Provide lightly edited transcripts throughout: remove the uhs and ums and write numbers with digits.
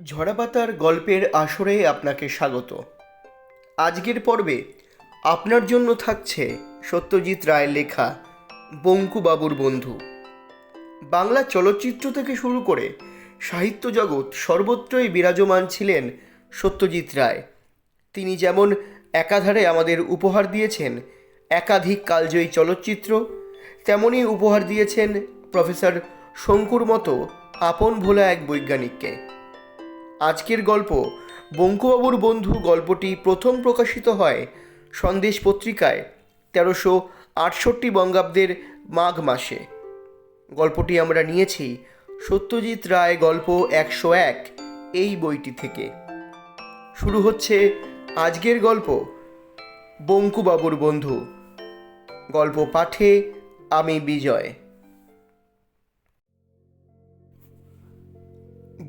ঝরাপাতার গল্পের আসরে আপনাকে স্বাগত। আজকের পর্বে আপনার জন্য থাকছে সত্যজিৎ রায়ের লেখা বঙ্কুবাবুর বন্ধু। বাংলা চলচ্চিত্র থেকে শুরু করে সাহিত্য জগৎ সর্বত্রই বিরাজমান ছিলেন সত্যজিৎ রায়। তিনি যেমন একাধারে আমাদের উপহার দিয়েছেন একাধিক কালজয়ী চলচ্চিত্র, তেমনই উপহার দিয়েছেন প্রফেসর শঙ্কুর মতো আপন ভোলা এক বৈজ্ঞানিককে। আজকের গল্প বঙ্কুবাবুর বন্ধু গল্পটি প্রথম প্রকাশিত হয় সন্দেশ পত্রিকায় 1368 বঙ্গাব্দের মাঘ মাসে। গল্পটি আমরা নিয়েছি সত্যজিৎ রায় গল্প 101 এই বইটি থেকে। শুরু হচ্ছে আজকের গল্প বঙ্কুবাবুর বন্ধু। গল্প পাঠে আমি বিজয়।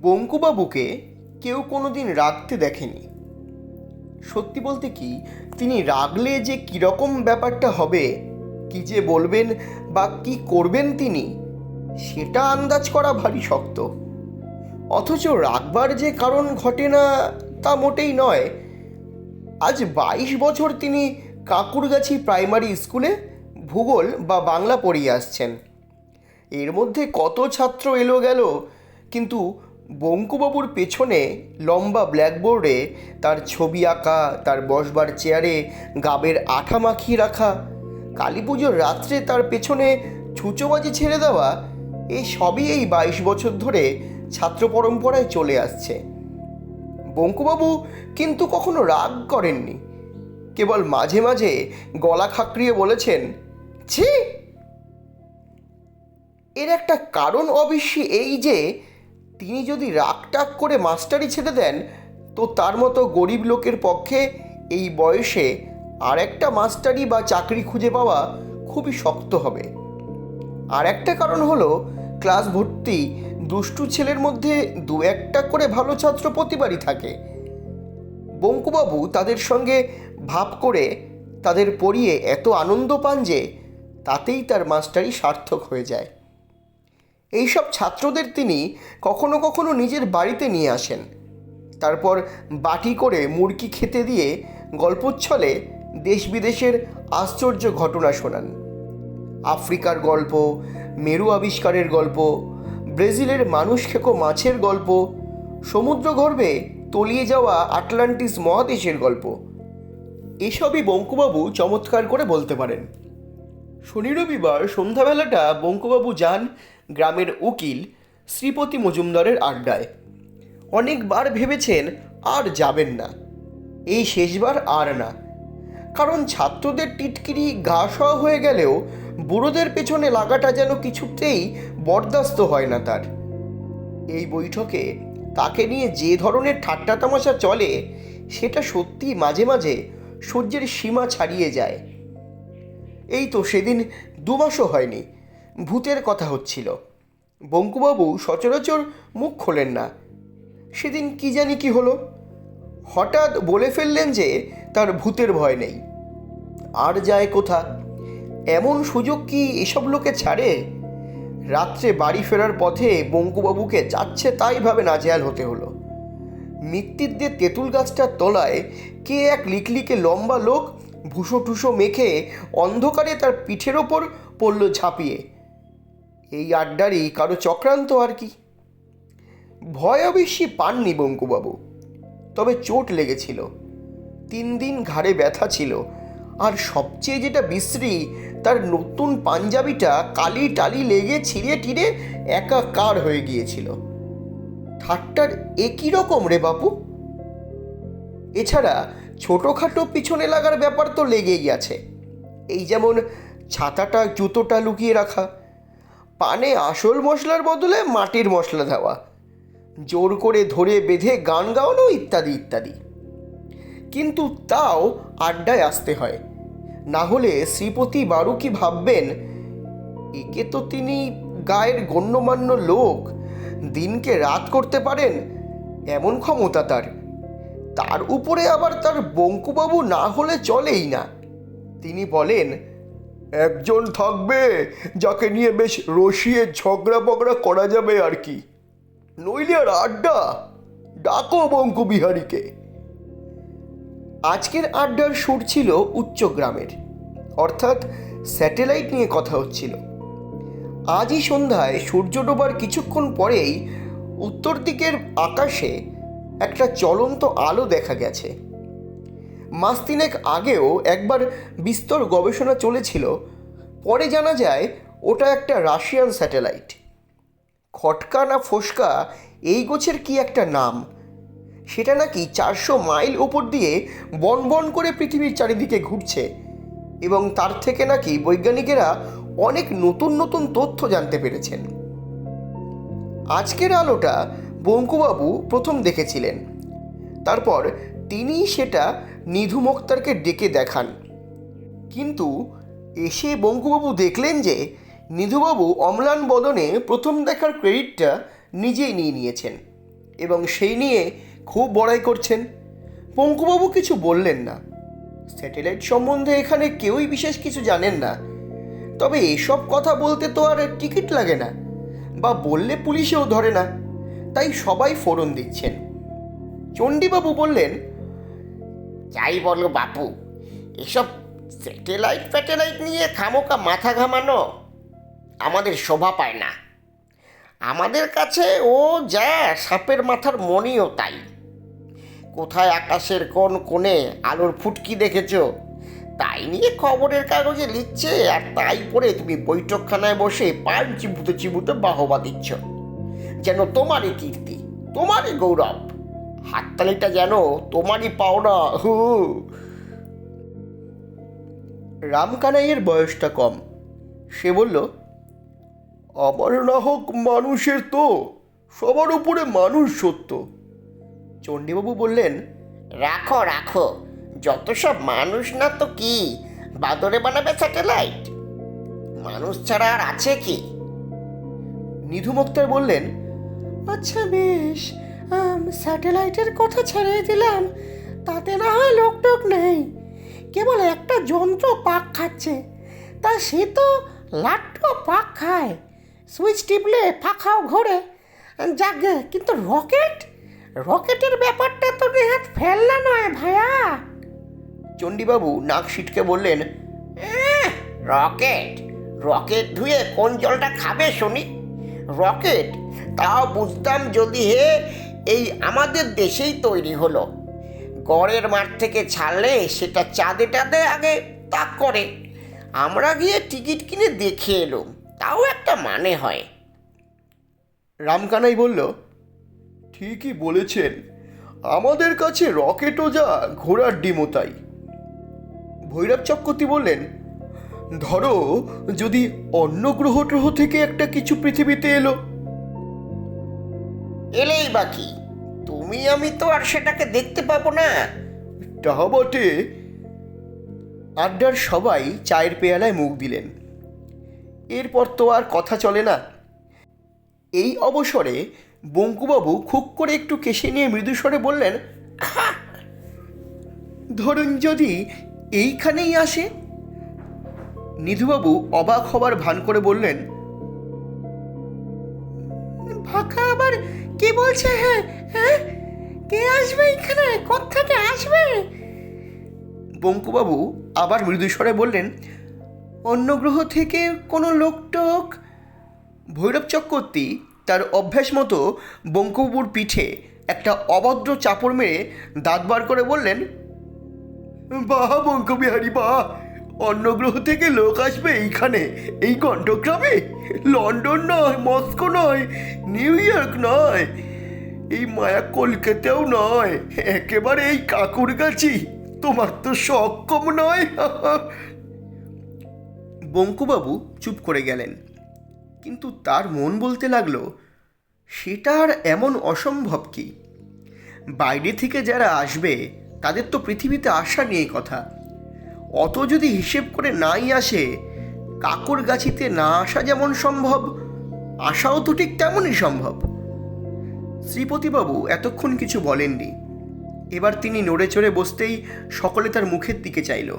বঙ্কুবাবুকে কেউ কোনোদিন রাগতে দেখেনি। সত্যি বলতে কি, তিনি রাগলে যে কীরকম ব্যাপারটা হবে, কি যে বলবেন বা কি করবেন তিনি, সেটা আন্দাজ করা ভারী শক্ত। অথচ রাগবার যে কারণ ঘটে না তা মোটেই নয়। আজ 22 বছর তিনি কাঁকুরগাছি প্রাইমারি স্কুলে ভূগোল বা বাংলা পড়িয়ে আসছেন। এর মধ্যে কত ছাত্র এলো গেল, কিন্তু বঙ্কুবাবুর পেছনে লম্বা ব্ল্যাকবোর্ডে তার ছবি আঁকা, তার বসবার চেয়ারে গাবের আঠা মাখিয়ে রাখা, কালী পুজোর রাত্রে তার পেছনে ছুঁচোবাজি ছেড়ে দেওয়া, এই সবই এই 22 বছর ধরে ছাত্র পরম্পরায় চলে আসছে। বঙ্কুবাবু কিন্তু কখনো রাগ করেননি, কেবল মাঝে মাঝে গলা খাঁকড়িয়ে বলেছেন, ছি। এর একটা কারণ অবশ্যই এই যে তিনি যদি রাগটাগ করে মাস্টারি ছেড়ে দেন, তো তার মতো গরিব লোকের পক্ষে এই বয়সে আর একটা মাস্টারি বা চাকরি খুঁজে পাওয়া খুবই শক্ত হবে। আর একটা কারণ হলো, ক্লাস ভর্তি দুষ্টু ছেলের মধ্যে দু একটা করে ভালো ছাত্র প্রতিবারই থাকে। বঙ্কুবাবু তাদের সঙ্গে ভাব করে তাদের পড়িয়ে এত আনন্দ পান যে তাতেই তার মাস্টারি সার্থক হয়ে যায়। এইসব ছাত্রদের তিনি কখনো কখনো নিজের বাড়িতে নিয়ে আসেন, তারপর বাটি করে মুরগি খেতে দিয়ে গল্পচ্ছলে দেশ বিদেশের আশ্চর্য ঘটনা শোনান। আফ্রিকার গল্প, মেরু আবিষ্কারের গল্প, ব্রাজিলের মানুষ খেকো মাছের গল্প, সমুদ্রগর্ভে তলিয়ে যাওয়া আটলান্টিস মহাদেশের গল্প, এসবই বঙ্কুবাবু চমৎকার করে বলতে পারেন। শনি রবিবার সন্ধ্যাবেলাটা বঙ্কুবাবু যান গ্রামের উকিল শ্রীপতি মজুমদারের আড্ডায়। অনেকবার ভেবেছেন আর যাবেন না, এই শেষবার আর না। কারণ ছাত্রদের টিটকিরি গা সওয়া হয়ে গেলেও বুড়োদের পেছনে লাগাটা যেন কিছুতেই বরদাস্ত হয় না তার। এই বৈঠকে তাকে নিয়ে যে ধরনের ঠাট্টা তামাশা চলে, সেটা সত্যি মাঝে মাঝে সহ্যের সীমা ছাড়িয়ে যায়। এই তো সেদিন 2 মাসও হয়নি, ভূতের কথা হচ্ছিল। বঙ্কুবাবু সচরাচর মুখ খোলেন না। সেদিন কি জানি কি হলো, হঠাৎ বলে ফেললেন যে তার ভূতের ভয় নেই। আর যায় কোথা, এমন সুযোগ কি এসব লোকে ছাড়ে? রাত্রে বাড়ি ফেরার পথে বঙ্কুবাবুকে যাচ্ছে তাই ভাবে নাজেহাল হতে হলো। মৃত্যুদের তেঁতুল গাছটার তলায় কে এক লিকলিকে লম্বা লোক ভুসো টুসো মেখে অন্ধকারে তার পিঠের ওপর পড়ল ঝাঁপিয়ে। এই আড্ডারই কারো চক্রান্ত আর কি। ভয় অবশ্যই পাননি বঙ্কুবাবু, তবে চোট লেগেছিল। 3 দিন ঘাড়ে ব্যথা ছিল, আর সবচেয়ে যেটা বিশ্রী, তার নতুন পাঞ্জাবিটা কালি টালি লেগে ছিঁড়ে টিড়ে একাকার হয়ে গিয়েছিল। ঠাট্টার একই রকম রে বাপু। এছাড়া ছোটোখাটো পিছনে লাগার ব্যাপার তো লেগেই আছে। এই যেমন ছাতাটা জুতোটা লুকিয়ে রাখা, পানে আসল মশলার বদলে মাটির মশলা দেওয়া, জোর করে ধরে বেঁধে গান গাওয়ানো, ইত্যাদি ইত্যাদি। কিন্তু তাও আড্ডায় আসতে হয়, না হলে শ্রীপতি বারু কি ভাববেন, একে তো তিনি গায়ের গণ্যমান্য লোক, দিনকে রাত করতে পারেন এমন ক্ষমতা তার। তার উপরে আবার তার বঙ্কুবাবু না হলে চলেই না। তিনি বলেন, একজন থাকবে যাকে নিয়ে বেশ রসিয়ে ঝগড়া বগড়া করা যাবে আর কি, নইলে আর আড্ডা ডাকো বঙ্কুবিহারীকে। আজকের আড্ডার সুর ছিল উচ্চগ্রামের, অর্থাৎ স্যাটেলাইট নিয়ে কথা হচ্ছিল। আজই সন্ধ্যায় সূর্য ডোবার কিছুক্ষণ পরেই উত্তর দিকের আকাশে একটা চলন্ত আলো দেখা গেছে। মাস তিনেক আগেও একবার বিস্তর গবেষণা চলেছিল, পরে জানা যায় ওটা একটা রাশিয়ান স্যাটেলাইট। খটকা না ফোসকা এই গোছের কি একটা নাম, সেটা নাকি 400 মাইল ওপর দিয়ে বন বন করে পৃথিবীর চারিদিকে ঘুরছে, এবং তার থেকে নাকি বৈজ্ঞানিকেরা অনেক নতুন নতুন তথ্য জানতে পেরেছেন। আজকের আলোটা বঙ্কুবাবু প্রথম দেখেছিলেন, তারপর তিনি সেটা নিধু মোক্তারকে ডেকে দেখান। কিন্তু এসে বঙ্কুবাবু দেখলেন যে নিধুবাবু অম্লান বদনে প্রথম দেখার ক্রেডিটটা নিজেই নিয়ে নিয়েছেন এবং সেই নিয়ে খুব বড়াই করছেন। বঙ্কুবাবু কিছু বললেন না। স্যাটেলাইট সম্বন্ধে এখানে কেউই বিশেষ কিছু জানেন না, তবে এসব কথা বলতে তো আর টিকিট লাগে না, বা বললে পুলিশেও ধরে না, তাই সবাই ফোরন দিচ্ছেন। চণ্ডীবাবু বললেন, যাই বলো বাপু, এসব স্যাটেলাইট নিয়ে খামোকা মাথা ঘামানো আমাদের শোভা পায় না। আমাদের কাছে ও যা সাপের মাথার মণিও তাই। কোথায় আকাশের কোন কোণে আলোর ফুটকি দেখেছ, তাই নিয়ে খবরের কাগজে লিখছে, আর তাই পড়ে তুমি বৈঠকখানায় বসে পান চিবুতে চিবুতে বাহবা দিচ্ছ, যেন তোমারই কীর্তি, তোমারই গৌরব, হাততালিটা যেন তোমারই পাওনা। হু। রামকানাইয়ের বয়সটা কম। সে বলল, আমার না হোক মানুষের তো, সবার উপরে মানুষ সত্য। চণ্ডীবাবু বললেন, রাখো রাখো, যত সব মানুষ না তো কি বাদরে বানাবে স্যাটেলাইট? মানুষ ছাড়া আর আছে কি? নিধু মোক্তার বললেন, আচ্ছা বেশ, স্যাটেলাইটের কথা ছেড়ে দিলাম, তাতে না হয় লোকটোক নেই, কেবল একটা যন্ত্র পাক খাচ্ছে, তা সে তো লাট্টু পাক খায়, সুইচ টিপলে পাখাও ঘোরে। যাক, কিন্তু রকেটের ব্যাপারটা তো নেহাত ফেলনা নয় ভায়া। চণ্ডীবাবু নাক সিটকে বললেন, রকেট রকেট ধুয়ে কোন জলটা খাবে শুনি? রকেট তাও বুঝতাম যদি এই আমাদের দেশেই তৈরি হলো। গড়ের মাঠ থেকে ছাড়লে সেটা চাঁদে টাদে আগে তাক করে, আমরা গিয়ে টিকিট কিনে দেখে এলুম, তাও একটা মানে হয়। রামকানাই বলল, ঠিকই বলেছেন, আমাদের কাছে রকেটও যা, ঘোড়ার ডিমও তাই। ভৈরব চক্রবর্তী বললেন, ধরো যদি অন্য গ্রহ ট্রহ থেকে একটা কিছু পৃথিবীতে এলো। এলেই বাকি, তুমি আমি তো আর সেটাকে দেখতে পাবো না। তা বটে। আড্ডার সবাই চায়ের পেয়ালায় মুখ দিলেন। এরপর তো আর কথা চলে না। এই অবসরে বঙ্কুবাবু খুব করে একটু কেশে নিয়ে মৃদুস্বরে বললেন, ধরুন যদি এইখানেই আসে। নিধুবাবু অবাক হবার ভান করে বললেন, ফাঁকা আবার কে বলছে? হ্যাঁ, কে আসবে এখানে? কোত্থেকে আসবে? বঙ্কুবাবু আবার মৃদুস্বরে বললেন, অন্য গ্রহ থেকে কোনো লোকটোক। ভৈরব চক্রবর্তী তার অভ্যাস মতো বঙ্কুবাবুর পিঠে একটা অভদ্র চাপড় মেরে দাঁত বার করে বললেন, বাহ বঙ্কুবিহারী বাহ, অন্য গ্রহ থেকে লোক আসবে এইখানে, এই কণ্ঠগ্রামে? লন্ডন নয়, মস্কো নয়, নিউ ইয়র্ক নয়, এই মায়া কলকাতাও নয়, একেবারে এই কাকুরগাছি। তোমার তো শখ কম নয়। বঙ্কুবাবু চুপ করে গেলেন, কিন্তু তার মন বলতে লাগলো, সেটা আর এমন অসম্ভব কি? বাইরে থেকে যারা আসবে তাদের তো পৃথিবীতে আসা নিয়ে কথা। অত যদি হিসেব করে নাই আসে, কাকুর গাছিতে না আসা যেমন সম্ভব, আসাও তো ঠিক তেমনই সম্ভব। শ্রীপতিবাবু এতক্ষণ কিছু বলেননি। এবার তিনি নড়ে চড়ে বসতেই সকলে তার মুখের দিকে চাইল।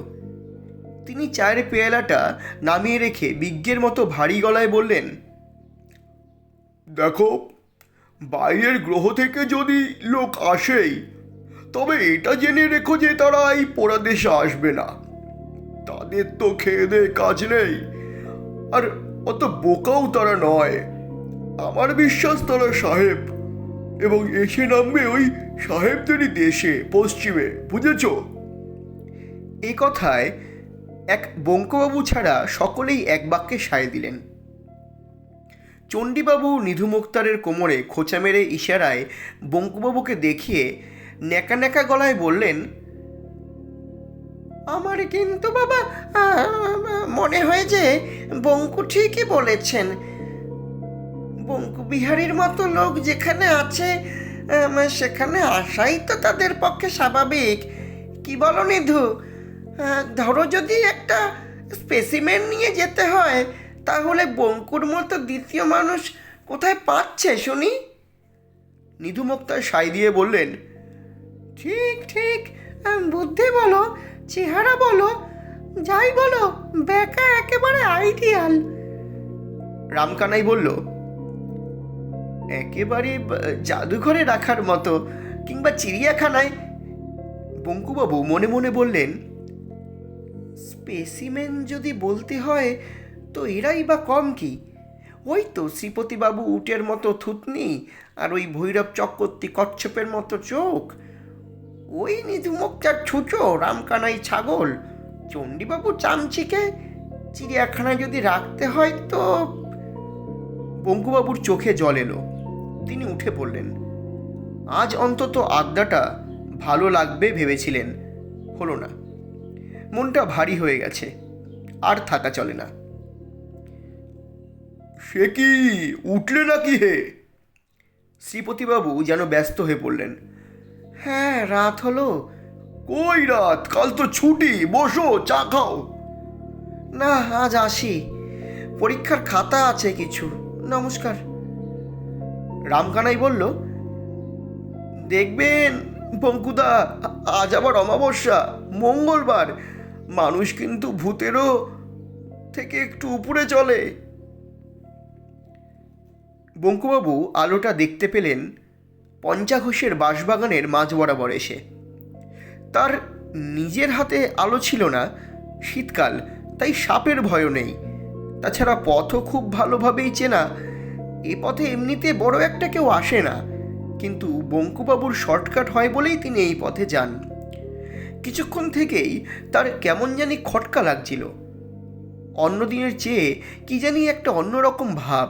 তিনি চায়ের পেয়ালাটা নামিয়ে রেখে বিজ্ঞের মতো ভারী গলায় বললেন, দেখো, বাইরের গ্রহ থেকে যদি লোক আসেই, তবে এটা জেনে রেখো যে তারা এই পোড়া দেশে আসবে না। তাদের তো খেয়ে দেয়ে কাজ নেই, আর অত বোকাও তারা নয়। আমার বিশ্বাস তারা সাহেব, এবং এসে নামবে ওই সাহেবদেরই দেশে, পশ্চিমে, বুঝেছ? এই কথায় এক বঙ্কবাবু ছাড়া সকলেই এক বাক্যে সায় দিলেন। চণ্ডীবাবু নিধু মুক্তারের কোমরে খোঁচা মেরে ইশারায় বঙ্কুবাবুকে দেখিয়ে ন্যাকা ন্যাকা গলায় বললেন, আমার কিন্তু বাবা মনে হয় যে বঙ্কু ঠিকই বলেছেন। বঙ্কু বিহারীর মতো লোক যেখানে আছে সেখানে আসাই তো তাদের পক্ষে স্বাভাবিক। কি বলো নিধু? ধরো যদি একটা স্পেসিমেন নিয়ে যেতে হয়, তাহলে বঙ্কুর মতো দ্বিতীয় মানুষ কোথায় পাচ্ছে শুনি? নিধু মুক্তার সায় দিয়ে বললেন, ঠিক ঠিক, বুদ্ধি বলো, চেহারা বলো, যাই বলো, বেকা একেবারে আইডিয়াল। রামকানাই বলল, একেবারে জাদুঘরে রাখার মতো, কিংবা চিড়িয়াখানায়। বঙ্কুবাবু মনে মনে বললেন, স্পেসিমেন যদি বলতে হয় তো এরাই বা কম কি? ওই তো শ্রীপতিবাবু উটের মতো থুতনি, আর ওই ভৈরব চক্রবর্তী কচ্ছপের মতো চোখ, ওই নিধুমুক্তার ছুঁচো রামকানাই ছাগল, চণ্ডীবাবু চামচিকে। চিড়িয়াখানায় যদি রাখতে হয় তো। বঙ্কুবাবুর চোখে জল এলো। তিনি উঠে পড়লেন। আজ অন্তত আড্ডাটা ভালো লাগবে ভেবেছিলেন, হলো না। মনটা ভারী হয়ে গেছে, আর থাকা চলে না। সে কি, উঠলে নাকি হে? শ্রীপতিবাবু যেন ব্যস্ত হয়ে পড়লেন। হ্যাঁ, রাত হলো। কই রাত? কাল তো ছুটি, বসো, চা খাও। না, আজ আসি, পরীক্ষার খাতা আছে কিছু। নমস্কার। রামকানাই বলল, দেখবেন বঙ্কুদা, আজ আবার অমাবস্যা, মঙ্গলবার, মানুষ কিন্তু ভূতেরও থেকে একটু উপরে চলে। বঙ্কুবাবু আলোটা দেখতে পেলেন পঞ্চাঘোষের বাঁশবাগানের মাঝ বরাবর এসে। তার নিজের হাতে আলো ছিল না, শীতকাল, তাই সাপের ভয়ও নেই। তাছাড়া পথও খুব ভালোভাবেই চেনা। এ পথে এমনিতে বড় একটা কেউ আসে না, কিন্তু বঙ্কুবাবুর শর্টকাট হয় বলেই তিনি এই পথে যান। কিছুক্ষণ থেকেই তার কেমন জানি খটকা লাগছিল। অন্যদিনের চেয়ে কি জানি একটা অন্যরকম ভাব,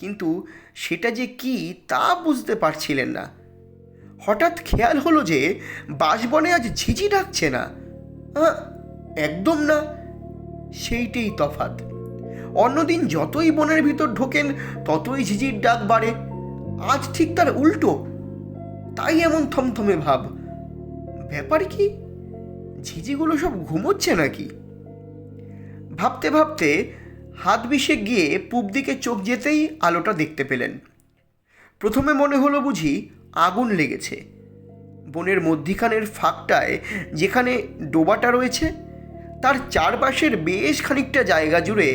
কিন্তু সেটা যে কি তা বুঝতে পারছিলেন না। হঠাৎ খেয়াল হলো যে বাঁশবনে আজ ঝিঝি ডাকছে না। একদম না, সেইটাই তফাৎ। অন্যদিন যতই বনের ভিতর ঢোকেন ততই ঝিঝির ডাক বাড়ে, আজ ঠিক তার উল্টো। তাই এমন থমথমে ভাব। ব্যাপার কি? ঝিঝিগুলো সব ঘুমোচ্ছে নাকি? ভাবতে ভাবতে হাত বিষে গিয়ে পূব দিকে চোখ যেতেই আলোটা দেখতে পেলেন। প্রথমে মনে হলো বুঝি আগুন লেগেছে। বনের মধ্যিখানের ফাঁকটায় যেখানে ডোবাটা রয়েছে, তার চারপাশের বেশ খানিকটা জায়গা জুড়ে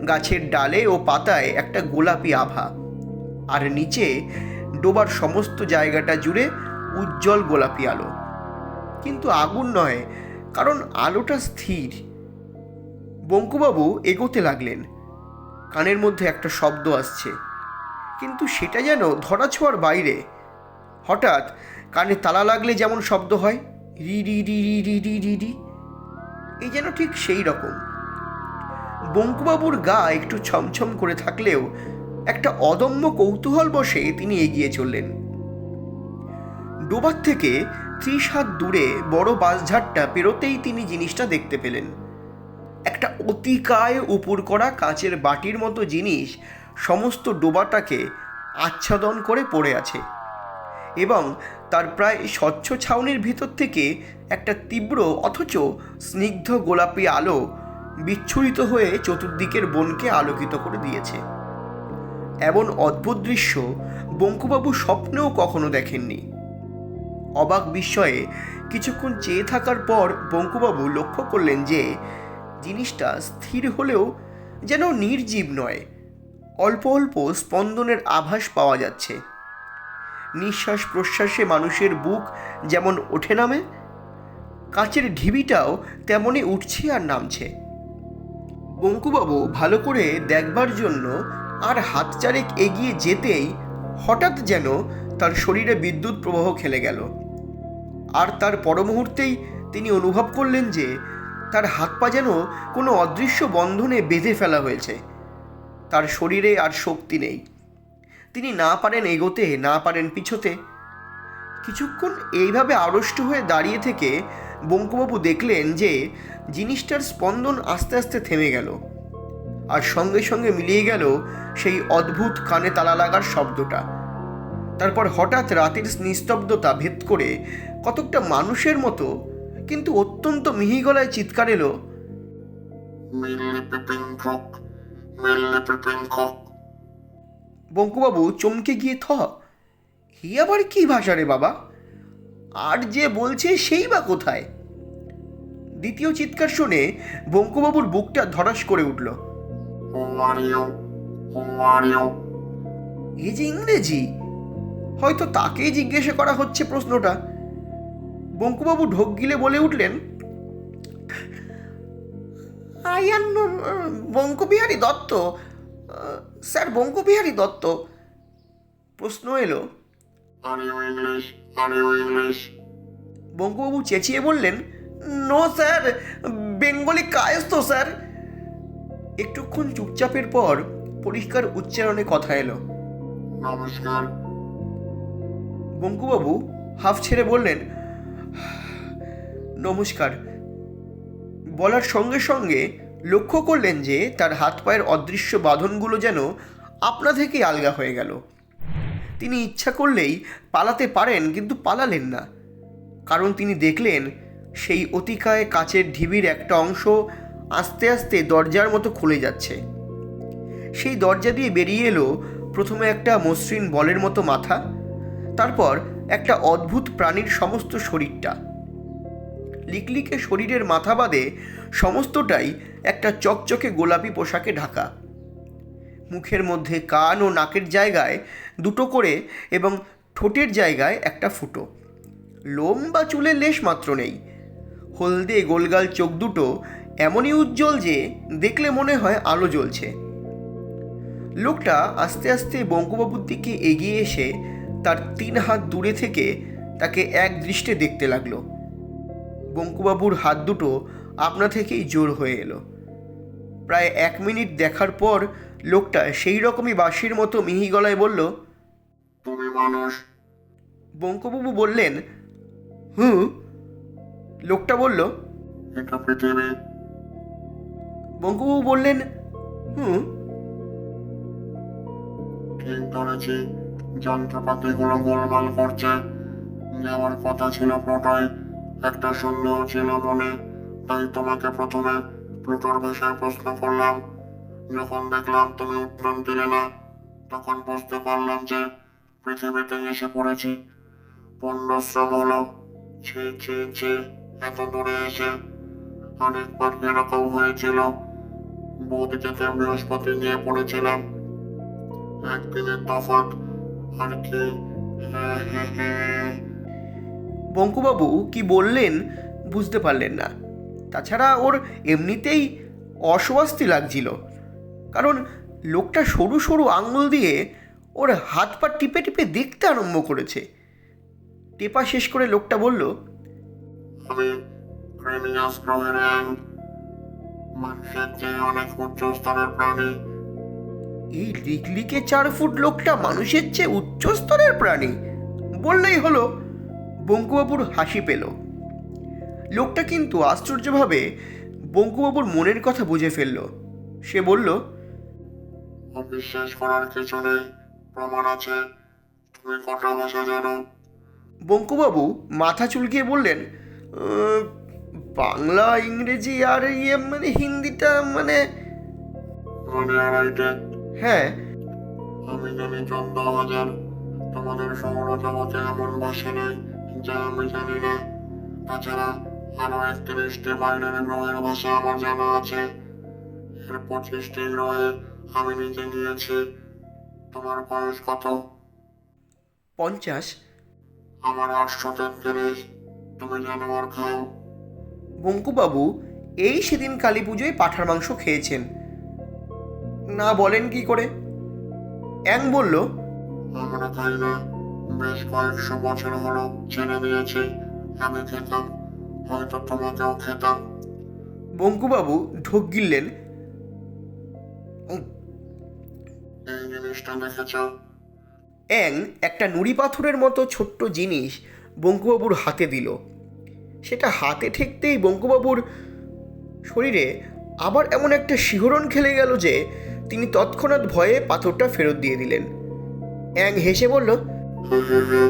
গাছের ডালে ও পাতায় একটা গোলাপি আভা, আর নিচে ডোবার সমস্ত জায়গাটা জুড়ে উজ্জ্বল গোলাপি আলো। কিন্তু আগুন নয়, কারণ আলোটা স্থির। বঙ্কুবাবু এগোতে লাগলেন। কানের মধ্যে একটা শব্দ আসছে, কিন্তু সেটা যেন ধরাছোঁয়ার বাইরে। হঠাৎ কানে তালা লাগলে যেমন শব্দ হয়, রি রি রি রি রি রি রি রি, এই যেন ঠিক সেই রকম। বঙ্কুবাবুর গা একটু ছমছম করে থাকলেও একটা অদম্য কৌতূহল বসে তিনি এগিয়ে চললেন। ডোবার থেকে 30 হাত দূরে বড় বাঁশঝাড়টা পেরোতেই তিনি জিনিসটা দেখতে পেলেন। একটা অতিকায় উপুর করা কাচের বাটির মতো জিনিস সমস্ত ডোবাটাকে আচ্ছাদন করে পড়ে আছে, এবং তার প্রায় স্বচ্ছ ছাউনির ভিতর থেকে একটা তীব্র অথচ স্নিগ্ধ গোলাপি আলো বিচ্ছুরিত হয়ে চতুর্দিকের বনকে আলোকিত করে দিয়েছে। এমন অদ্ভুত দৃশ্য বঙ্কুবাবু স্বপ্নেও কখনো দেখেননি। অবাক বিস্ময়ে কিছুক্ষণ চেয়ে থাকার পর বঙ্কুবাবু লক্ষ্য করলেন যে জিনিসটা স্থির হলেও যেন নির্জীব নয়, অল্প অল্প স্পন্দনের আভাস পাওয়া যাচ্ছে। নিঃশ্বাস প্রশ্বাসে মানুষের বুক যেমন ওঠে নামে, কাচের ঢিবিটাও তেমনই উঠছে আর নামছে। বঙ্কুবাবু ভালো করে দেখবার জন্য আর হাত চারেক এগিয়ে যেতেই হঠাৎ যেন তার শরীরে বিদ্যুৎ প্রবাহ খেলে গেল। আর তার পর মুহূর্তেই তিনি অনুভব করলেন যে তার হাত পা যেন কোনো অদৃশ্য বন্ধনে বেঁধে ফেলা হয়েছে। তার শরীরে আর শক্তি নেই। তিনি না পারেন এগোতে, না পারেন পিছোতে। কিছুক্ষণ এইভাবে আড়ষ্ট হয়ে দাঁড়িয়ে থেকে বঙ্কুবাবু দেখলেন যে জিনিসটার স্পন্দন আস্তে আস্তে থেমে গেল, আর সঙ্গে সঙ্গে মিলিয়ে গেল সেই অদ্ভুত কানে তালা লাগার শব্দটা। তারপর হঠাৎ রাতের নিস্তব্ধতা ভেদ করে কতকটা মানুষের মতো কিন্তু অত্যন্ত মিহি গলায় চিৎকার এলো, বঙ্কুবাবু চমকে গিয়ে হি আবার কি ভাষা রে বাবা, আর যে বলছে সেই বা কোথায়? দ্বিতীয় চিৎকার শুনে বঙ্কুবাবুর বুকটা ধড়াস করে উঠল। এই যে ইংরেজি, হয়তো তাকেই জিজ্ঞাসা করা হচ্ছে প্রশ্নটা। বঙ্কুবাবু ঢোক গিলে বলে উঠলেন, I am Bankubihari Dutta, sir Bankubihari Dutta. প্রশ্ন এলো, বঙ্কুবাবু চেঁচিয়ে বললেন, no sir, Bengali Kayastha sir. একটুক্ষণ চুপচাপের পর পরিষ্কার উচ্চারণে কথা এলো, নমস্কার। বঙ্কুবাবু হাফ ছেড়ে বললেন, নমস্কার। বলার সঙ্গে সঙ্গে লক্ষ্য করলেন যে তার হাত পায়ের অদৃশ্য বাঁধনগুলো যেন আপনা থেকেই আলগা হয়ে গেল। তিনি ইচ্ছা করলেই পালাতে পারেন, কিন্তু পালালেন না, কারণ তিনি দেখলেন সেই অতিকায় কাচের ঢিবির একটা অংশ আস্তে আস্তে দরজার মতো খুলে যাচ্ছে। সেই দরজা দিয়ে বেরিয়ে এলো প্রথমে একটা মসৃণ বলের মতো মাথা, তারপর একটা অদ্ভুত প্রাণীর সমস্ত শরীরটা। লিকলিকে শরীরের মাথা বাদে সমস্তটাই একটা চকচকে গোলাপি পোশাকে ঢাকা। মুখের মধ্যে কান ও নাকের জায়গায় দুটো করে এবং ঠোঁটের জায়গায় একটা ফুটো। লোম বা চুলের লেশ মাত্র নেই। হলদে গোলগাল চোখ দুটো এমনই উজ্জ্বল যে দেখলে মনে হয় আলো জ্বলছে। লোকটা আস্তে আস্তে বঙ্কুবাবুর দিকে এগিয়ে এসে তার 3 হাত দূরে থেকে তাকে এক দৃষ্টে দেখতে লাগলো। বঙ্কুবাবুর হাত দুটো আপনা থেকেই জোর হয়ে এলো। প্রায় 1 মিনিট দেখার পর লোকটা সেই রকমই বাঁশির মতো মিহি গলায় বলল, তুমি মানুষ? বঙ্কুবাবু বললেন, হুঁ। লোকটা বলল, এটা পৃথিবী? বঙ্কুবাবু বললেন, হুঁ। ঠিক ধরেছি, যন্ত্রপাতিগুলো গোলমাল করছে। যাওয়ার কথা ছিল প্লুটোয়, একটা সন্দেহ ছিল মনে, তাই তোমাকে প্রথমে প্লুটোর বিষয়ে প্রশ্ন করলাম। যখন দেখলাম তুমি উত্তর দিলে না, তখন বুঝতে পারলাম যে পৃথিবীতে এসে পড়েছি। পণ্যশ্রম হলো। ছি ছি ছি, এত দূরে এসে। আরেকবার এরকম হয়েছিল, বুধ থেকে বৃহস্পতি নিয়ে পড়েছিলাম। একদিনের তফাৎ আর কি। বঙ্কুবাবু কি বললেন বুঝতে পারলেন না। তাছাড়া ওর এমনিতেই অস্বস্তি লাগছিল, কারণ লোকটা সরু সরু আঙুল দিয়ে ওর হাত পা টিপে টিপে দেখতে আরম্ভ করেছে। টেপা শেষ করে লোকটা বলল, আমি ক্রেনিয়াস গ্রহের অ্যান্ড মানুষের চেয়ে অনেক উচ্চ স্তরের প্রাণী। এই লিকলিকে 4 ফুট লোকটা মানুষের চেয়ে উচ্চ স্তরের প্রাণী বললেই হলো। বঙ্কুবাবুর হাসি পেল। লোকটা কিন্তু আশ্চর্যভাবে বঙ্কুবাবুর মনের কথা বুঝে ফেলল। সে বলল, অবিশ্বাস করার কিছু নেই, প্রমাণ আছে। তুমি কটা ভাষা জানো? বঙ্কুবাবু মাথা চুলকিয়ে বললেন, বাংলা, ইংরেজি আর মানে হিন্দিটা মানে। মানে আড়াইটে? হ্যাঁ। আমি জানি 14,000। তোমাদের সৌরজগতে এমন ভাষা নেই যা আমি জানি না। তাছাড়া আরো 31টি বাইরের গ্রহের ভাষা আমার জানা আছে। এর 25টি গ্রহে আমি নিজে গিয়েছি। তোমার বয়স কত? 50। আমার 833। তুমি জানোয়ার খাও। বঙ্কুবাবু এই সেদিন কালী পুজোয় পাঁঠার মাংস খেয়েছেন, না বলেন কি করে? অ্যাং বলল, আমরা খাই না, বেশ কয়েকশো বছর হলো ছেড়ে দিয়েছি। আমি খেতাম, হয়তো তোমাকেও খেতাম। বঙ্কুবাবু ঢোক গিললেন। এই জিনিসটা দেখেছ? অ্যাং একটা নুড়ি পাথরের মতো ছোট্ট জিনিস বঙ্কুবাবুর হাতে দিল। সেটা হাতে ঠেকতেই বঙ্কুবাবুর শরীরে আবার এমন একটা শিহরণ খেলে গেল যে তিনি তৎক্ষণাৎ ভয়ে পাথরটা ফেরত দিয়ে দিলেন। অ্যাং হেসে বলল, হ্যাঁ,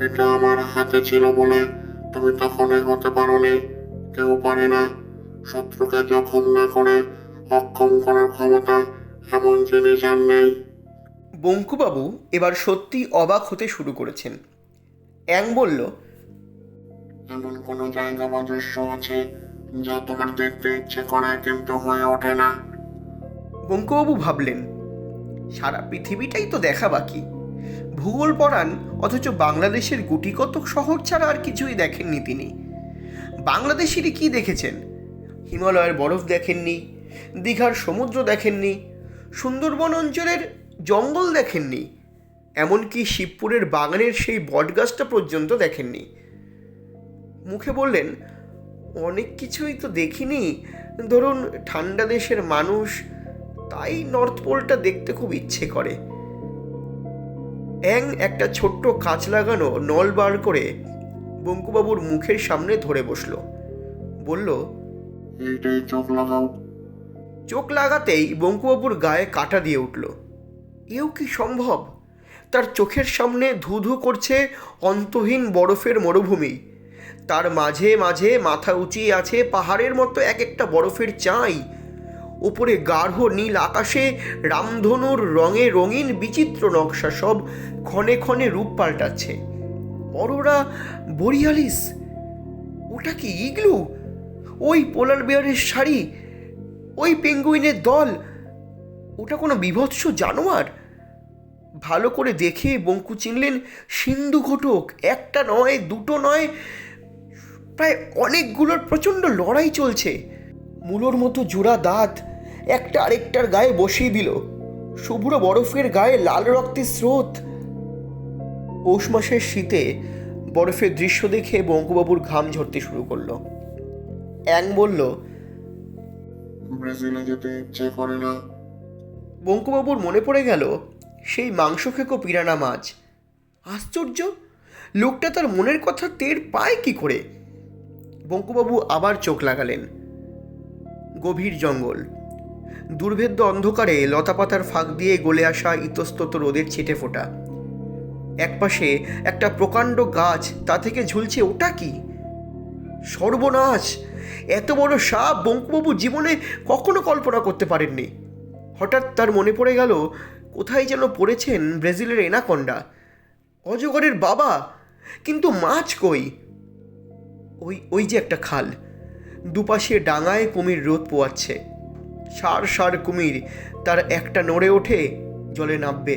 এটা আমার হাতে ছিল বলে তুমি তখন এগোতে পারোনি। কেউ পারে না শত্রুকে জখম না করে অক্ষম করার ক্ষমতা, এমন জিনিস আর নেই। বঙ্কুবাবু এবার সত্যি অবাক হতে শুরু করেছেন। অ্যাং বলল, এমন কোনো জায়গা বা দৃশ্য আছে যা তোমার দেখতে ইচ্ছে করে কিন্তু হয়ে ওঠে না? বঙ্কুবাবু ভাবলেন, সারা পৃথিবীটাই তো দেখা বাকি। ভূগোল পড়ান, অথচ বাংলাদেশের গুটিকতক শহর ছাড়া আর কিছুই দেখেননি তিনি। বাংলাদেশেরই কি দেখেছেন? হিমালয়ের বরফ দেখেননি, দীঘার সমুদ্র দেখেননি, সুন্দরবন অঞ্চলের জঙ্গল দেখেননি, এমনকি শিবপুরের বাগানের সেই বটগাছটা পর্যন্ত দেখেননি। মুখে বললেন, অনেক কিছুই তো দেখিনি। ধরুন ঠান্ডা দেশের মানুষ, তাই নর্থ পোলটা দেখতে খুব ইচ্ছে করে। অ্যাং একটা ছোট্ট কাঁচ লাগানো নল বার করে বঙ্কুবাবুর মুখের সামনে ধরে বসলো। বলল, এইটাই চোখ লাগাও। চোখ লাগাতেই বঙ্কুবাবুর গায়ে কাঁটা দিয়ে উঠল। এও কি সম্ভব? তার চোখের সামনে ধু ধু করছে অন্তহীন বরফের মরুভূমি, তার মাঝে মাঝে মাথা উঁচিয়ে আছে পাহাড়ের মতো এক একটা বরফের চাঁই, উপরে গাঢ় নীল আকাশে রামধনুর রঙে রঙিন বিচিত্র নকশা সব ক্ষণে ক্ষণে রূপ পাল্টাচ্ছে। অরোরা বোরিয়ালিস, ওটা কি ইগলু? ওই পোলার বেয়ারের শাড়ি, ওই পেঙ্গুইনের দল, ওটা কোনো বীভৎস জানোয়ার? ভালো করে দেখে বঙ্কু চিনলেন সিন্ধু ঘটক। একটা নয়, দুটো নয়, প্রায় অনেকগুলোর প্রচণ্ড লড়াই চলছে। মূলোর মতো জোড়া দাঁত একটা আরেকটার গায়ে বসিয়ে দিল। শুভ্র বরফের গায়ে লাল রক্তের স্রোত। পৌষ মাসের শীতে বরফের দৃশ্য দেখে বঙ্কুবাবুর ঘাম ঝরতে শুরু করলো। অ্যাং বলল, ব্রাজিলে যেতে ইচ্ছে করে না। বঙ্কুবাবুর মনে পড়ে গেল সেই মাংস খেকো পিরানা মাছ। আশ্চর্য, লোকটা তার মনের কথা টের পায় কি করে? বঙ্কুবাবু আবার চোখ লাগালেন। গভীর জঙ্গল, দুর্ভেদ্য অন্ধকারে লতাপাতার ফাঁক দিয়ে গলে আসা ইতস্তত রোদের ছিটে ফোটা। একপাশে একটা প্রকাণ্ড গাছ, তা থেকে ঝুলছে ওটা কি? সর্বনাশ! এত বড় সাপ বঙ্কুবাবু জীবনে কখনো কল্পনা করতে পারেননি। হঠাৎ তার মনে পড়ে গেল কোথায় যেন পড়েছেন ব্রাজিলের এনাকন্ডা, অজগরের বাবা। কিন্তু মাছ কই? ওই ওই যে একটা খাল, দুপাশে ডাঙায় কুমির রোদ পোয়াচ্ছে। সার সার কুমির, তার একটা নড়ে ওঠে, জলে নামবে।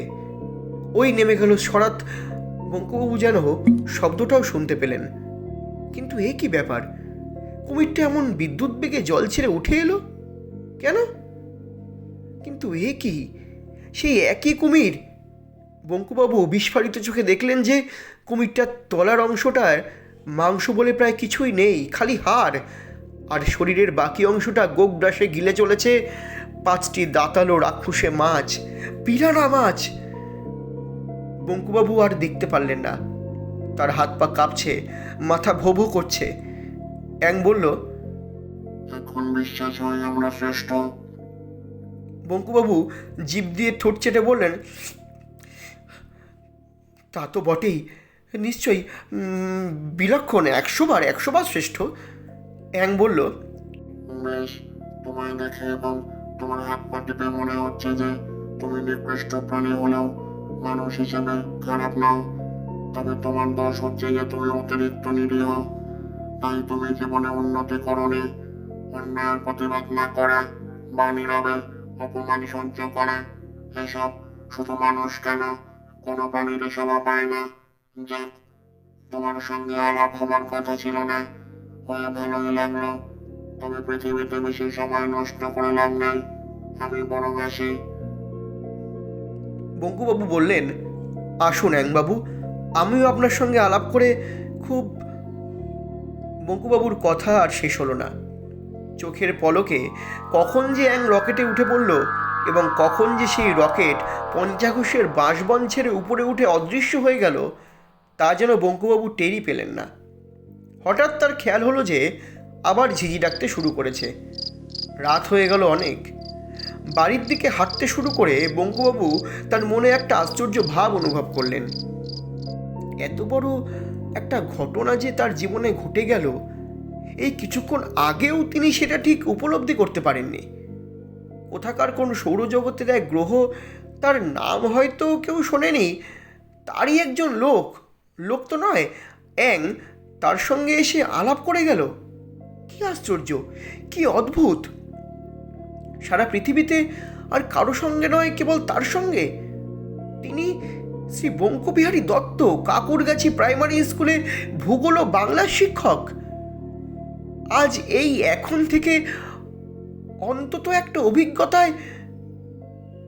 ওই নেমে গেল সরাত। বঙ্কুবাবু যেন শব্দটাও শুনতে পেলেন। কিন্তু এ কি ব্যাপার? কুমিরটা এমন বিদ্যুৎ বেগে জল ছেড়ে উঠে এলো কেন? কিন্তু এ কি সেই একই কুমির? বঙ্কুবাবু বিস্ফারিত চোখে দেখলেন যে কুমিরটার তলার অংশটায় মাংস বলে প্রায় কিছুই নেই, খালি হাড়, আর শরীরের বাকি অংশটা গোগ্রাসে গিলে চলেছে 5টি দাঁতালো রাক্ষসে মাছ, পিরানা মাছ। বঙ্কুবাবু আর দেখতে পারলেন না। তার হাত পা কাঁপছে, মাথা ভো ভো করছে। অ্যাং বলল, এখন বিশ্বাস হয় আমরা শ্রেষ্ঠ। বঙ্কুবাবু জিভ দিয়ে ঠোঁট চেটে বললেন, তা তো বটেই, নিশ্চয়ই, বিলক্ষণ, 100 বার শ্রেষ্ঠ। অ্যাং বলল, বেশ, তোমায় দেখে এবং তোমার হাত পা টিপে মনে হচ্ছে যে তুমি নিকৃষ্ট প্রাণী হলেও মানুষ হিসেবে খারাপ নাও। তবে তোমার দোষ হচ্ছে যে তুমি অতিরিক্ত নিরীহ। তাই তুমি জীবনে উন্নতি করনি। অন্যায়ের প্রতিবাদ না করা বা নীরবে অপমান সহ্য করা, এসব শুধু মানুষ কেন, কোনো প্রাণীর শোভা পায় না। যাক, তোমার সঙ্গে আলাপ হবার কথা ছিল না, হয়ে ভালোই লাগলো। তবে পৃথিবীতে বেশি সময় নষ্ট করে লাভ নেই, আমি বরং আসি। বঙ্কুবাবু বললেন, আসুন অ্যাংবাবু, আমিও আপনার সঙ্গে আলাপ করে খুব... বঙ্কুবাবুর কথা আর শেষ হলো না। চোখের পলকে কখন যে অ্যাং রকেটে উঠে পড়ল এবং কখন যে সেই রকেট পঞ্চাঘোষের বাঁশবন ছেড়ে উপরে উঠে অদৃশ্য হয়ে গেল তা যেন বঙ্কুবাবু টেরই পেলেন না। হঠাৎ তার খেয়াল হলো যে আবার ঝিঝি ডাকতে শুরু করেছে। রাত হয়ে গেল অনেক। বাড়ির দিকে হাঁটতে শুরু করে বঙ্কুবাবু তার মনে একটা আশ্চর্য ভাব অনুভব করলেন। এত বড় একটা ঘটনা যে তার জীবনে ঘটে গেল, এই কিছুক্ষণ আগেও তিনি সেটা ঠিক উপলব্ধি করতে পারেননি। কোথাকার কোন সৌরজগতের এক গ্রহ, তার নাম হয়তো কেউ শোনেনি, তারই একজন লোক তো নয়, অ্যাং তার সঙ্গে এসে আলাপ করে গেল। কি আশ্চর্য, কি অদ্ভুত! সারা পৃথিবীতে আর কারো সঙ্গে নয়, কেবল তার সঙ্গে। তিনি শ্রী বঙ্কবিহারী দত্ত, কাকুরগাছি প্রাইমারি স্কুলে ভূগোল ও বাংলার শিক্ষক। আজ এই এখন থেকে অন্তত একটা অভিজ্ঞতায়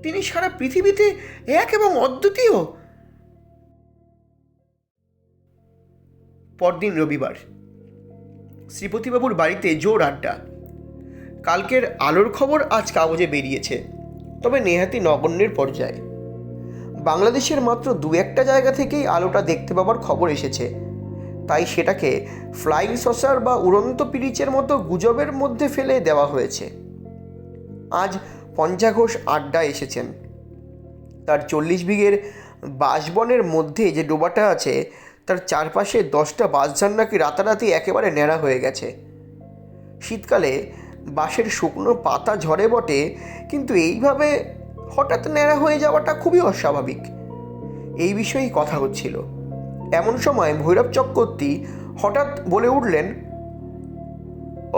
তিনি সারা পৃথিবীতে এক এবং অদ্বিতীয়। পরদিন রবিবার। শ্রীপতিবাবুর বাড়িতে জোর আড্ডা। কালকের আলোর খবর আজ কাগজে বেরিয়েছে, তবে নেহাতি নগণ্যের পর্যায়ে। বাংলাদেশের মাত্র দু একটা জায়গা থেকেই আলোটা দেখতে পাবার খবর এসেছে, তাই সেটাকে ফ্লাইং সসার বা উড়ন্ত পিরিচের মতো গুজবের মধ্যে ফেলে দেওয়া হয়েছে। আজ পঞ্চাঘোষ আড্ডা এসেছেন। তার 40 বিঘের বাঁশবনের মধ্যে যে ডোবাটা আছে, তার চারপাশে 10টা বাঁশঝাড় নাকি রাতারাতি একেবারে ন্যাড়া হয়ে গেছে। শীতকালে বাঁশের শুকনো পাতা ঝরে বটে, কিন্তু এইভাবে হঠাৎ ন্যাড়া হয়ে যাওয়াটা খুবই অস্বাভাবিক। এই বিষয়েই কথা হচ্ছিল। এমন সময় ভৈরব চক্রবর্তী হঠাৎ বলে উঠলেন,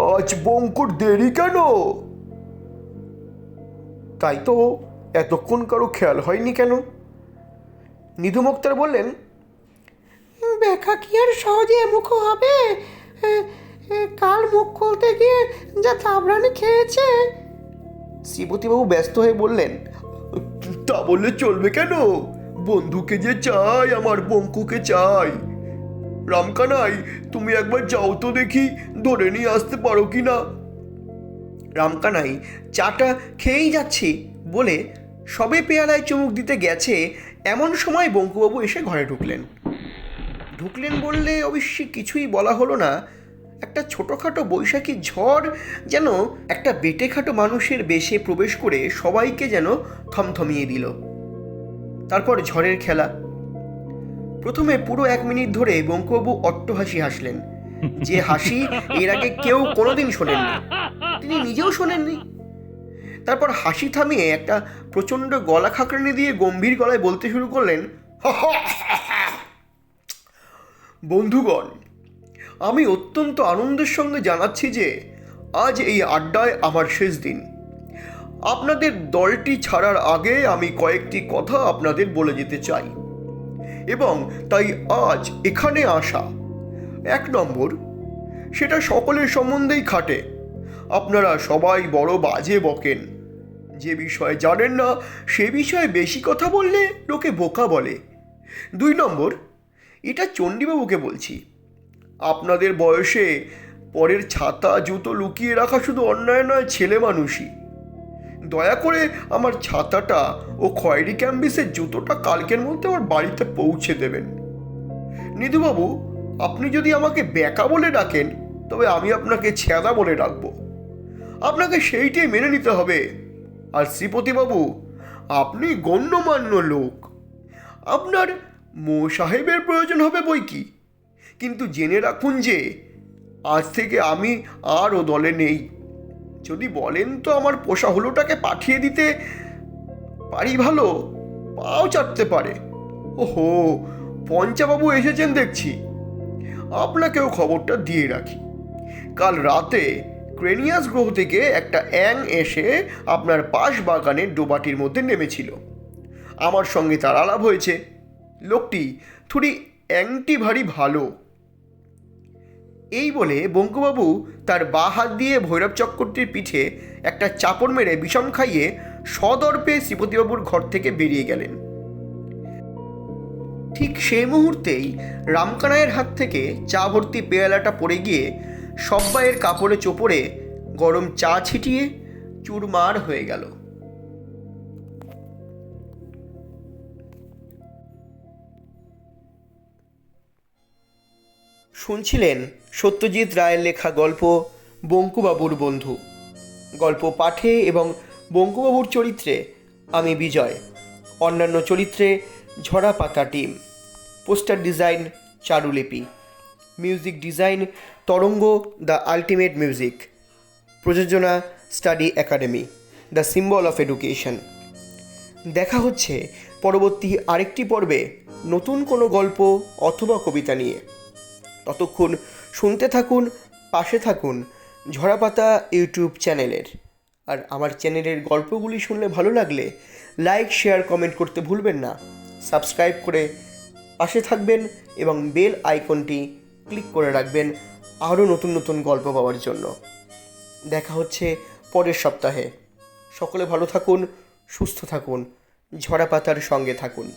আজ বঙ্কুর দেরি কেন? তাই তো, এতক্ষণ কারো খেয়াল হয়নি কেন? নিধু মুক্তার বললেন, ব্যাখ্যা কি আর সহজে মুখ হবে? কাল মুখ খুলতে গিয়ে যা থাবড়ানি খেয়েছে। শ্রীপতিবাবু ব্যস্ত হয়ে বললেন, তা বললে চলবে কেন? বন্ধুকে যে চাই, আমার বঙ্কুকে চাই। রামকানাই, তুমি একবার যাও তো দেখি, ধরে নিয়ে আসতে পারো কি না। রামকানাই চাটা খেয়েই যাচ্ছি বলে সবে পেয়ালায় চুমুক দিতে গেছে, এমন সময় বঙ্কুবাবু এসে ঘরে ঢুকলেন বললে অবশ্যই কিছুই বলা হলো না। একটা ছোটোখাটো বৈশাখী ঝড় যেন একটা বেটেখাটো মানুষের বেশে প্রবেশ করে সবাইকে যেন থমথমিয়ে দিল। তারপর ঝড়ের খেলা। প্রথমে পুরো 1 মিনিট ধরে বঙ্কুবাবু অট্টহাসি হাসলেন, যে হাসি এর আগে কেউ কোনোদিন শোনেননি, তিনি নিজেও শোনেননি। তারপর হাসি থামিয়ে একটা প্রচণ্ড গলা খাকরানি দিয়ে গম্ভীর গলায় বলতে শুরু করলেন, বন্ধুগণ, আমি অত্যন্ত আনন্দের সঙ্গে জানাচ্ছি যে আজ এই আড্ডায় আমার শেষ দিন। আপনাদের দলটি ছাড়ার আগে আমি কয়েকটি কথা আপনাদের বলে যেতে চাই, এবং তাই আজ এখানে আসা। 1 নম্বর, সেটা সকলের সম্বন্ধেই খাটে। আপনারা সবাই বড় বাজে বকেন। যে বিষয়ে জানেন না সে বিষয়ে বেশি কথা বললে লোকে বোকা বলে। 2 নম্বর, এটা চণ্ডীবাবুকে বলছি, আপনাদের বয়সে পরের ছাতা জুতো লুকিয়ে রাখা শুধু অন্যায় নয়, ছেলে মানুষই। দয়া করে আমার ছাতাটা ও খয়েরি ক্যাম্বিসের জুতোটা কালকের মধ্যে আমার বাড়িতে পৌঁছে দেবেন। নিধুবাবু, আপনি যদি আমাকে বেকা বলে ডাকেন, তবে আমি আপনাকে ছেঁদা বলে ডাকবো। আপনাকে সেইটাই মেনে নিতে হবে। আর শ্রীপতিবাবু, আপনি গণ্যমান্য লোক, আপনার মো সাহেবের প্রয়োজন হবে বই কি, কিন্তু জেনে রাখুন যে আজ থেকে আমি আর ও দলে নেই। যদি বলেন তো আমার পোষা হলোটাকে পাঠিয়ে দিতে পারি, ভালো, পাও চাটতে পারে। ওহো, পঞ্চাবাবু এসেছেন দেখছি। আপনাকেও খবরটা দিয়ে রাখি, কাল রাতে ক্রেনিয়াস গ্রহ থেকে একটা অ্যাং এসে আপনার পাশ বাগানের ডোবাটির মধ্যে নেমেছিল। আমার সঙ্গে তার আলাপ হয়েছে। লোকটি থুড়ি অ্যাংটি ভারী ভালো। এই বলে বঙ্কুবাবু তার বাঁ হাত দিয়ে ভৈরব চক্রবর্তীর পিঠে একটা চাপড় মেরে বিষম খাইয়ে সদর্পে শ্রীপতিবাবুর ঘর থেকে বেরিয়ে গেলেন। ঠিক সেই মুহূর্তেই রামকানাইয়ের হাত থেকে চা ভর্তি পেয়ালাটা পড়ে গিয়ে সব্বাইয়ের কাপড়ে চোপড়ে গরম চা ছিটিয়ে চুরমার হয়ে গেল। শুনছিলেন সত্যজিৎ রায়ের লেখা গল্প বঙ্কুবাবুর বন্ধু। গল্প পাঠে এবং বঙ্কুবাবুর চরিত্রে আমি বিজয়, অন্যান্য চরিত্রে Jhora Pata team, poster design Charulipi, music design Taranga the ultimate music, প্রযোজনা study academy, the symbol of education. দেখা হচ্ছে পরবর্তী আরেকটি পর্বে নতুন কোনো গল্প অথবা কবিতা নিয়ে। ততক্ষণ শুনতে থাকুন, পাশে থাকুন ঝরাপাতা ইউটিউব চ্যানেলের। আর আমার চ্যানেলের গল্পগুলি শুনলে ভালো লাগলে লাইক, শেয়ার, কমেন্ট করতে ভুলবেন না। সাবস্ক্রাইব করে পাশে থাকবেন এবং বেল আইকনটি ক্লিক করে রাখবেন আরও নতুন নতুন গল্প পাওয়ার জন্য। দেখা হচ্ছে পরের সপ্তাহে। সকলে ভালো থাকুন, সুস্থ থাকুন, ঝরাপাতার সঙ্গে থাকুন।